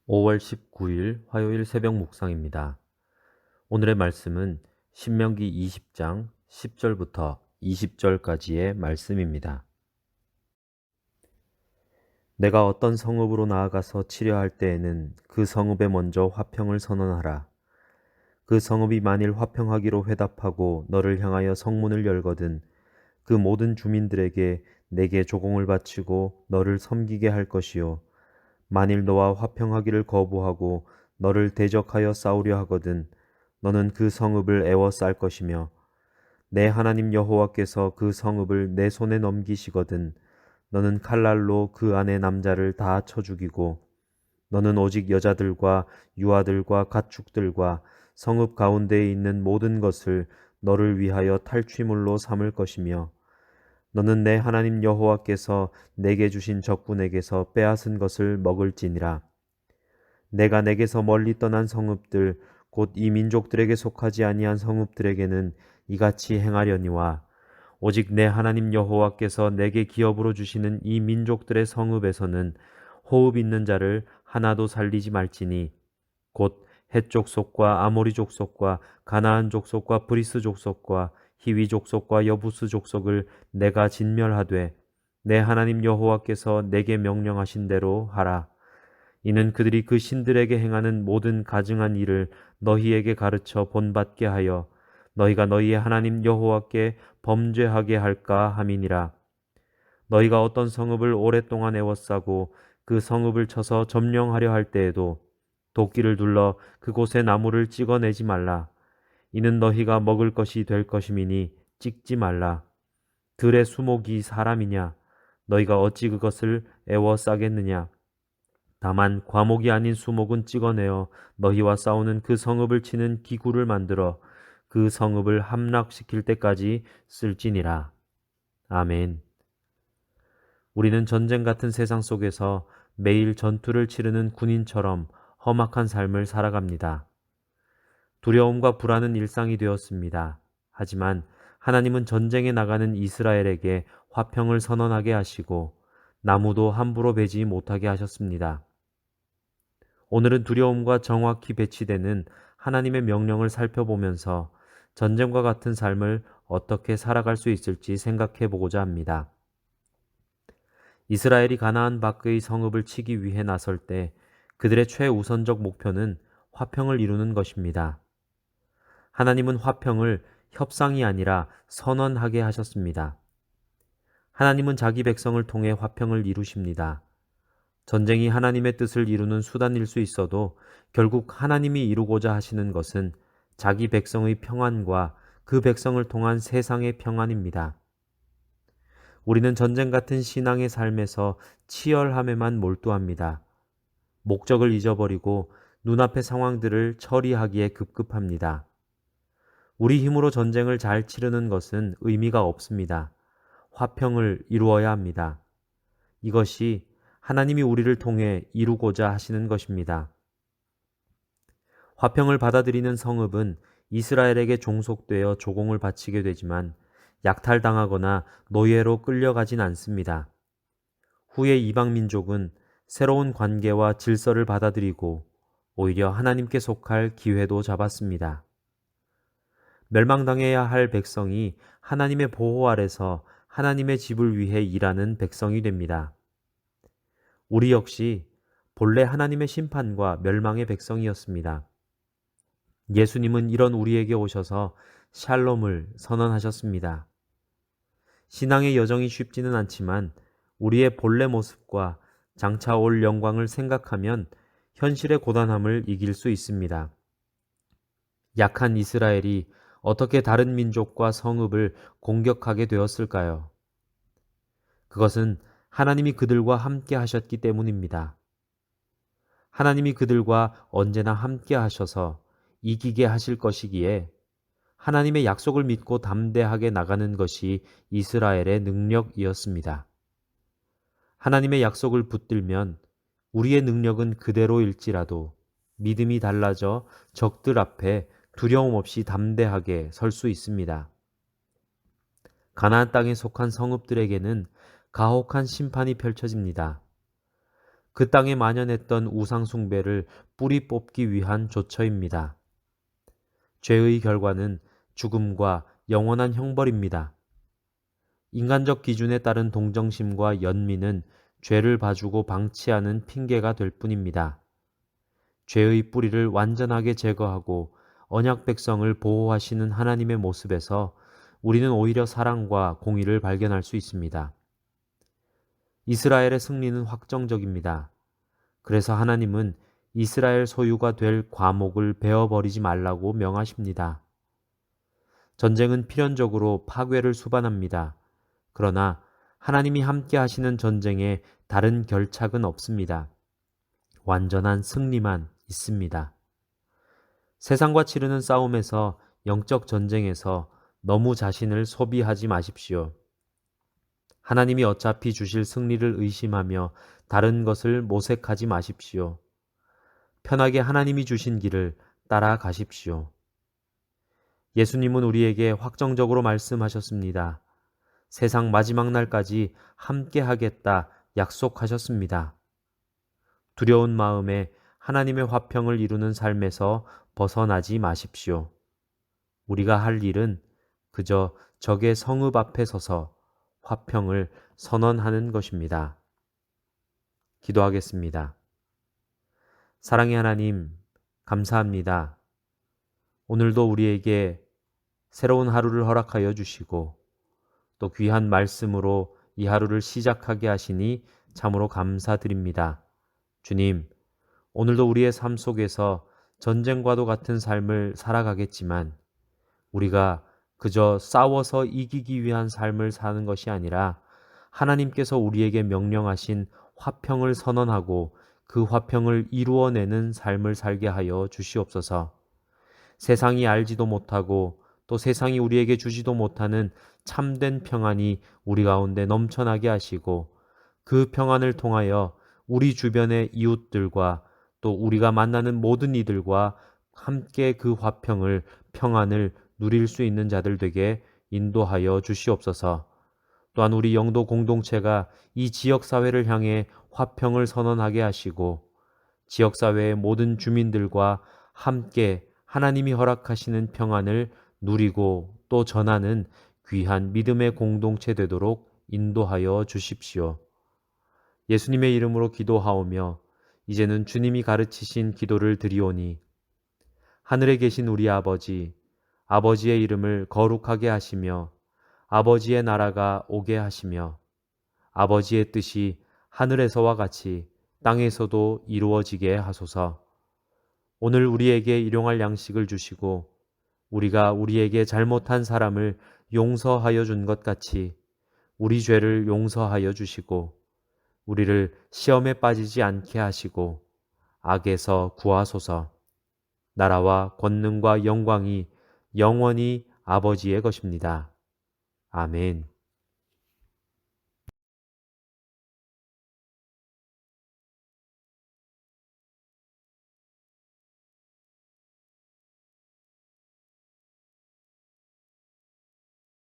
5월 19일 화요일 새벽 묵상입니다. 오늘의 말씀은 신명기 20장 10절부터 20절까지의 말씀입니다. 내가 어떤 성읍으로 나아가서 치려할 때에는 그 성읍에 먼저 화평을 선언하라. 그 성읍이 만일 화평하기로 회답하고 너를 향하여 성문을 열거든 그 모든 주민들에게 내게 조공을 바치고 너를 섬기게 할 것이요. 만일 너와 화평하기를 거부하고 너를 대적하여 싸우려 하거든 너는 그 성읍을 애워쌀 것이며 내 하나님 여호와께서 그 성읍을 내 손에 넘기시거든 너는 칼날로 그 안의 남자를 다 쳐 죽이고 너는 오직 여자들과 유아들과 가축들과 성읍 가운데에 있는 모든 것을 너를 위하여 탈취물로 삼을 것이며 너는 내 하나님 여호와께서 내게 주신 적군에게서 빼앗은 것을 먹을지니라. 내가 내게서 멀리 떠난 성읍들 곧 이 민족들에게 속하지 아니한 성읍들에게는 이같이 행하려니와 오직 내 하나님 여호와께서 내게 기업으로 주시는 이 민족들의 성읍에서는 호흡 있는 자를 하나도 살리지 말지니 곧 헷 족속과 아모리 족속과 가나안 족속과 브리스 족속과 히위 족속과 여부스 족속을 내가 진멸하되 내 하나님 여호와께서 내게 명령하신 대로 하라. 이는 그들이 그 신들에게 행하는 모든 가증한 일을 너희에게 가르쳐 본받게 하여 너희가 너희의 하나님 여호와께 범죄하게 할까 함이니라. 너희가 어떤 성읍을 오랫동안 애워싸고 그 성읍을 쳐서 점령하려 할 때에도 도끼를 둘러 그곳의 나무를 찍어내지 말라. 이는 너희가 먹을 것이 될 것임이니 찍지 말라. 들의 수목이 사람이냐? 너희가 어찌 그것을 애워싸겠느냐? 다만 과목이 아닌 수목은 찍어내어 너희와 싸우는 그 성읍을 치는 기구를 만들어 그 성읍을 함락시킬 때까지 쓸지니라. 아멘. 우리는 전쟁 같은 세상 속에서 매일 전투를 치르는 군인처럼 험악한 삶을 살아갑니다. 두려움과 불안은 일상이 되었습니다. 하지만 하나님은 전쟁에 나가는 이스라엘에게 화평을 선언하게 하시고 나무도 함부로 베지 못하게 하셨습니다. 오늘은 두려움과 정확히 배치되는 하나님의 명령을 살펴보면서 전쟁과 같은 삶을 어떻게 살아갈 수 있을지 생각해 보고자 합니다. 이스라엘이 가나안 밖의 성읍을 치기 위해 나설 때 그들의 최우선적 목표는 화평을 이루는 것입니다. 하나님은 화평을 협상이 아니라 선언하게 하셨습니다. 하나님은 자기 백성을 통해 화평을 이루십니다. 전쟁이 하나님의 뜻을 이루는 수단일 수 있어도 결국 하나님이 이루고자 하시는 것은 자기 백성의 평안과 그 백성을 통한 세상의 평안입니다. 우리는 전쟁 같은 신앙의 삶에서 치열함에만 몰두합니다. 목적을 잊어버리고 눈앞의 상황들을 처리하기에 급급합니다. 우리 힘으로 전쟁을 잘 치르는 것은 의미가 없습니다. 화평을 이루어야 합니다. 이것이 하나님이 우리를 통해 이루고자 하시는 것입니다. 화평을 받아들이는 성읍은 이스라엘에게 종속되어 조공을 바치게 되지만 약탈당하거나 노예로 끌려가진 않습니다. 후에 이방 민족은 새로운 관계와 질서를 받아들이고 오히려 하나님께 속할 기회도 잡았습니다. 멸망당해야 할 백성이 하나님의 보호 아래서 하나님의 집을 위해 일하는 백성이 됩니다. 우리 역시 본래 하나님의 심판과 멸망의 백성이었습니다. 예수님은 이런 우리에게 오셔서 샬롬을 선언하셨습니다. 신앙의 여정이 쉽지는 않지만 우리의 본래 모습과 장차 올 영광을 생각하면 현실의 고단함을 이길 수 있습니다. 약한 이스라엘이 어떻게 다른 민족과 성읍을 공격하게 되었을까요? 그것은 하나님이 그들과 함께 하셨기 때문입니다. 하나님이 그들과 언제나 함께 하셔서 이기게 하실 것이기에 하나님의 약속을 믿고 담대하게 나가는 것이 이스라엘의 능력이었습니다. 하나님의 약속을 붙들면 우리의 능력은 그대로일지라도 믿음이 달라져 적들 앞에 두려움 없이 담대하게 설 수 있습니다. 가나안 땅에 속한 성읍들에게는 가혹한 심판이 펼쳐집니다. 그 땅에 만연했던 우상 숭배를 뿌리 뽑기 위한 조처입니다. 죄의 결과는 죽음과 영원한 형벌입니다. 인간적 기준에 따른 동정심과 연민은 죄를 봐주고 방치하는 핑계가 될 뿐입니다. 죄의 뿌리를 완전하게 제거하고 언약 백성을 보호하시는 하나님의 모습에서 우리는 오히려 사랑과 공의를 발견할 수 있습니다. 이스라엘의 승리는 확정적입니다. 그래서 하나님은 이스라엘 소유가 될 과목을 베어버리지 말라고 명하십니다. 전쟁은 필연적으로 파괴를 수반합니다. 그러나 하나님이 함께 하시는 전쟁에 다른 결착은 없습니다. 완전한 승리만 있습니다. 세상과 치르는 싸움에서, 영적 전쟁에서 너무 자신을 소비하지 마십시오. 하나님이 어차피 주실 승리를 의심하며 다른 것을 모색하지 마십시오. 편하게 하나님이 주신 길을 따라가십시오. 예수님은 우리에게 확정적으로 말씀하셨습니다. 세상 마지막 날까지 함께 하겠다 약속하셨습니다. 두려운 마음에 하나님의 화평을 이루는 삶에서 벗어나지 마십시오. 우리가 할 일은 그저 적의 성읍 앞에 서서 화평을 선언하는 것입니다. 기도하겠습니다. 사랑의 하나님, 감사합니다. 오늘도 우리에게 새로운 하루를 허락하여 주시고 또 귀한 말씀으로 이 하루를 시작하게 하시니 참으로 감사드립니다. 주님, 오늘도 우리의 삶 속에서 전쟁과도 같은 삶을 살아가겠지만 우리가 그저 싸워서 이기기 위한 삶을 사는 것이 아니라 하나님께서 우리에게 명령하신 화평을 선언하고 그 화평을 이루어내는 삶을 살게 하여 주시옵소서. 세상이 알지도 못하고 또 세상이 우리에게 주지도 못하는 참된 평안이 우리 가운데 넘쳐나게 하시고 그 평안을 통하여 우리 주변의 이웃들과 또 우리가 만나는 모든 이들과 함께 그 화평을, 평안을 누릴 수 있는 자들 되게 인도하여 주시옵소서. 또한 우리 영도 공동체가 이 지역사회를 향해 화평을 선언하게 하시고 지역사회의 모든 주민들과 함께 하나님이 허락하시는 평안을 누리고 또 전하는 귀한 믿음의 공동체 되도록 인도하여 주십시오. 예수님의 이름으로 기도하오며 이제는 주님이 가르치신 기도를 드리오니 하늘에 계신 우리 아버지, 아버지의 이름을 거룩하게 하시며 아버지의 나라가 오게 하시며 아버지의 뜻이 하늘에서와 같이 땅에서도 이루어지게 하소서. 오늘 우리에게 일용할 양식을 주시고 우리가 우리에게 잘못한 사람을 용서하여 준 것 같이 우리 죄를 용서하여 주시고 우리를 시험에 빠지지 않게 하시고 악에서 구하소서. 나라와 권능과 영광이 영원히 아버지의 것입니다. 아멘.